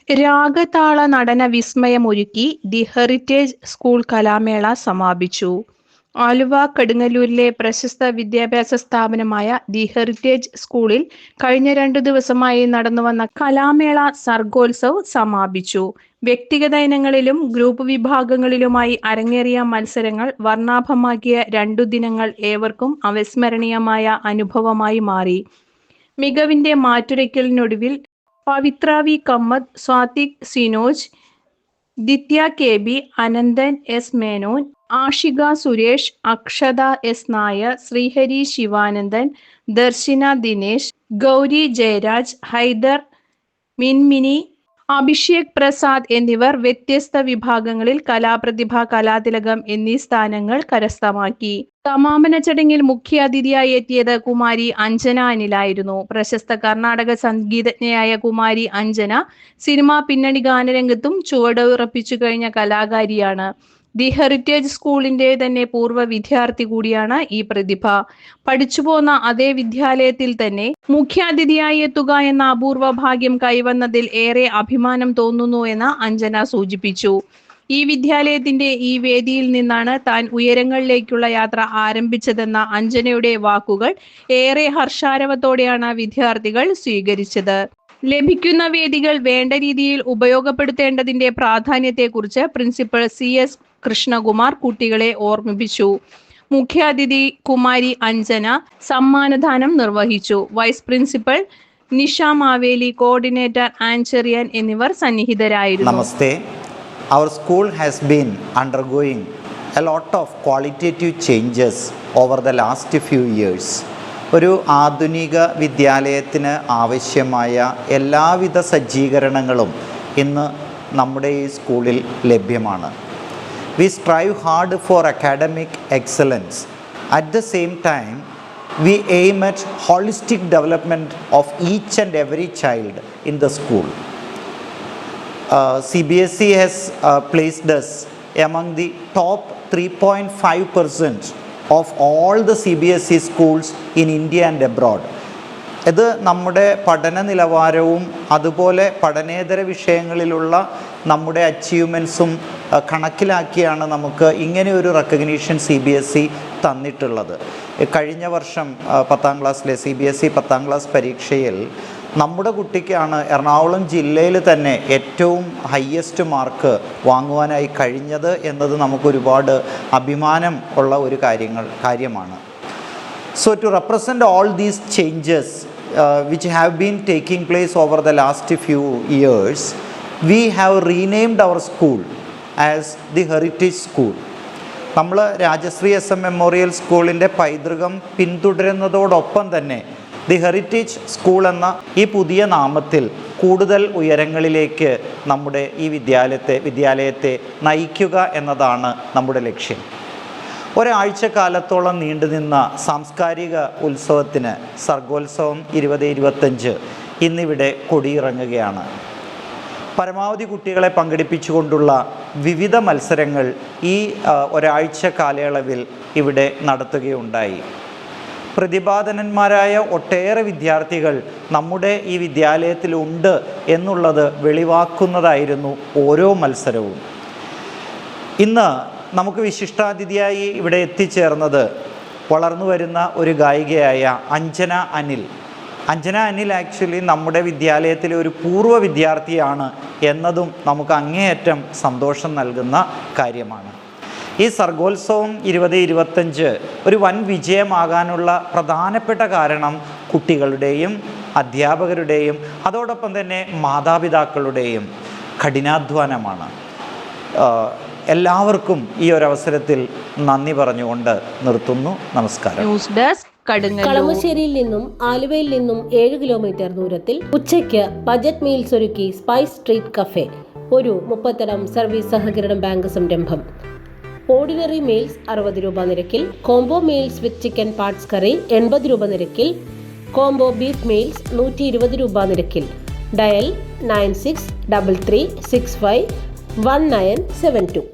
രാഗതാള Natana വിസ്മയമൊരുക്കി the heritage school കലാമേള സമാപിച്ചു. ആലുവ കടുങ്ങല്ലൂരിലെ പ്രശസ്ത വിദ്യാഭ്യാസ സ്ഥാപനമായ ദി ഹെറിറ്റേജ് സ്കൂളിൽ കഴിഞ്ഞ 2 ദിവസമായി നടന്നുവന്ന കലാമേള സർഗോത്സവ് സമാപിച്ചു. വ്യക്തിഗത ഇനങ്ങളിലും ഗ്രൂപ്പ് വിഭാഗങ്ങളിലുമായി അരങ്ങേറിയ മത്സരങ്ങൾ വർണ്ണാഭമാക്കിയ 2 ദിനങ്ങൾ ഏവർക്കും അവിസ്മരണീയമായ അനുഭവമായി മാറി. മികവിന്റെ മാറ്റുരയ്ക്കലിനൊടുവിൽ Pavithra V Kammath, Swathik Sinoj, Dithya K B, Ananthan S Menon, Ashika Suresh, Akshatha S Nair, Sreehari Sivanandan, Darshina Dinesh, Gauri Jayaraj, Haider Minmini, Abhishek Prasad എന്നിവർ വ്യത്യസ്ത വിഭാഗങ്ങളിൽ കലാപ്രതിഭ, കലാതിലകം എന്നീ സ്ഥാനങ്ങൾ കരസ്ഥമാക്കി. സമാപന ചടങ്ങിൽ മുഖ്യാതിഥിയായി എത്തിയത് കുമാരി അഞ്ജന അനിലായിരുന്നു. പ്രശസ്ത കർണാടക സംഗീതജ്ഞയായ കുമാരി അഞ്ജന സിനിമാ പിന്നണി ഗാനരംഗത്തും ചുവടുറപ്പിച്ചു കഴിഞ്ഞ കലാകാരിയാണ്. ദി ഹെറിറ്റേജ് സ്കൂളിന്റെ തന്നെ പൂർവ്വ വിദ്യാർത്ഥി കൂടിയാണ് ഈ പ്രതിഭ. പഠിച്ചുപോന്ന അതേ വിദ്യാലയത്തിൽ തന്നെ മുഖ്യാതിഥിയായി എത്തുക എന്ന അപൂർവ ഭാഗ്യം കൈവന്നതിൽ ഏറെ അഭിമാനം തോന്നുന്നു എന്ന് അഞ്ജന സൂചിപ്പിച്ചു. ഈ വിദ്യാലയത്തിന്റെ ഈ വേദിയിൽ നിന്നാണ് താൻ ഉയരങ്ങളിലേക്കുള്ള യാത്ര ആരംഭിച്ചതെന്ന അഞ്ജനയുടെ വാക്കുകൾ ഏറെ ഹർഷാരവത്തോടെയാണ് വിദ്യാർത്ഥികൾ സ്വീകരിച്ചത്. ലഭിക്കുന്ന വേദികൾ വേണ്ട രീതിയിൽ ഉപയോഗപ്പെടുത്തേണ്ടതിന്റെ പ്രാധാന്യത്തെക്കുറിച്ച് പ്രിൻസിപ്പൽ CS കൃഷ്ണകുമാർ കുട്ടികളെ ഓർമ്മിപ്പിച്ചു. മുഖ്യാതിഥി കുമാരി അഞ്ജന സമ്മാനദാനം നിർവഹിച്ചു. Vice principal Nisha Maveli, coordinator ആൻചെറിയൻ എന്നിവർ സന്നിഹിതരായിരുന്നു. നമസ്തേ. Our school has been undergoing a lot of qualitative changes over the last few years. ഒരു ആധുനിക വിദ്യാലയത്തിന് ആവശ്യമായ എല്ലാവിധ സജ്ജീകരണങ്ങളും ഇന്ന് നമ്മുടെ ഈ സ്കൂളിൽ ലഭ്യമാണ്. We strive hard for academic excellence. At the same time, we aim at holistic development of each and every child in the school. CBSE has placed us among the top 3.5% of all the CBSE schools in India and abroad. ഇത് നമ്മുടെ പഠന നിലവാരവും അതുപോലെ പഠനേതര വിഷയങ്ങളിലുള്ള നമ്മുടെ അച്ചീവ്മെൻറ്റ്സും കണക്കിലാക്കിയാണ് നമുക്ക് ഇങ്ങനെ ഒരു recognition CBSE തന്നിട്ടുള്ളത്. കഴിഞ്ഞ വർഷം 10ാം ക്ലാസ്സിലെ CBSE 10ാം ക്ലാസ് പരീക്ഷയിൽ നമ്മുടെ കുട്ടിക്കാണ് എറണാകുളം ജില്ലയിൽ തന്നെ ഏറ്റവും ഹയസ്റ്റ് മാർക്ക് വാങ്ങുവാനായി കഴിഞ്ഞത് എന്നത് നമുക്കൊരുപാട് അഭിമാനം ഉള്ള ഒരു കാര്യമാണ്. So to represent all these changes which have been taking place over the last few years, we have renamed our school as the Heritage School. നമ്മൾ രാജശ്രീ SM മെമ്മോറിയൽ സ്കൂളിൻ്റെ പൈതൃകം പിന്തുടരുന്നതോടൊപ്പം തന്നെ ദി ഹെറിറ്റേജ് സ്കൂൾ എന്ന ഈ പുതിയ നാമത്തിൽ കൂടുതൽ ഉയരങ്ങളിലേക്ക് നമ്മുടെ ഈ വിദ്യാലയത്തെ നയിക്കുക എന്നതാണ് നമ്മുടെ ലക്ഷ്യം. ഒരാഴ്ച കാലത്തോളം നീണ്ടുനിന്ന സാംസ്കാരിക ഉത്സവത്തിന് സർഗോത്സവം 2025 ഇന്നിവിടെ കൊടിയിറങ്ങുകയാണ്. പരമാവധി കുട്ടികളെ പങ്കെടുപ്പിച്ചുകൊണ്ടുള്ള വിവിധ മത്സരങ്ങൾ ഈ ഒരാഴ്ച കാലയളവിൽ ഇവിടെ നടത്തുകയുണ്ടായി. പ്രതിഭാധനന്മാരായ ഒട്ടേറെ വിദ്യാർത്ഥികൾ നമ്മുടെ ഈ വിദ്യാലയത്തിലുണ്ട് എന്നുള്ളത് വെളിവാക്കുന്നതായിരുന്നു ഓരോ മത്സരവും. ഇന്ന് നമുക്ക് വിശിഷ്ടാതിഥിയായി ഇവിടെ എത്തിച്ചേർന്നത് വളർന്നു വരുന്ന ഒരു ഗായികയായ അഞ്ജന അനിൽ. അഞ്ജന അനിൽ ആക്ച്വലി നമ്മുടെ വിദ്യാലയത്തിലെ ഒരു പൂർവ്വ വിദ്യാർത്ഥിയാണ് എന്നതും നമുക്ക് അങ്ങേയറ്റം സന്തോഷം നൽകുന്ന കാര്യമാണ്. ഈ സർഗോത്സവം 2025 ഒരു വൻ വിജയമാകാനുള്ള പ്രധാനപ്പെട്ട കാരണം കുട്ടികളുടെയും അധ്യാപകരുടെയും അതോടൊപ്പം തന്നെ മാതാപിതാക്കളുടെയും കഠിനാധ്വാനമാണ്. എല്ലാവർക്കും ഈ ഒരു അവസരത്തിൽ നന്ദി പറഞ്ഞുകൊണ്ട് നിർത്തുന്നു. നമസ്കാരം. ന്യൂസ് ഡെസ്ക് കളമശ്ശേരിയിൽ നിന്നും ആലുവയിൽ നിന്നും 7 കിലോമീറ്റർ ദൂരത്തിൽ ഉച്ചയ്ക്ക് ബജറ്റ് മീൽസ് ഒരുക്കി സ്പൈസ് സ്ട്രീറ്റ് കഫേ, ഒരു 30 സർവീസ് സഹകരണ ബാങ്ക് സംരംഭം. ഓർഡിനറി മീൽസ് 60 രൂപ നിരക്കിൽ, combo meals with chicken parts curry 80 രൂപ നിരക്കിൽ, കോംബോ ബീഫ് മീൽസ് 120 രൂപ നിരക്കിൽ. ഡയൽ 9633651972.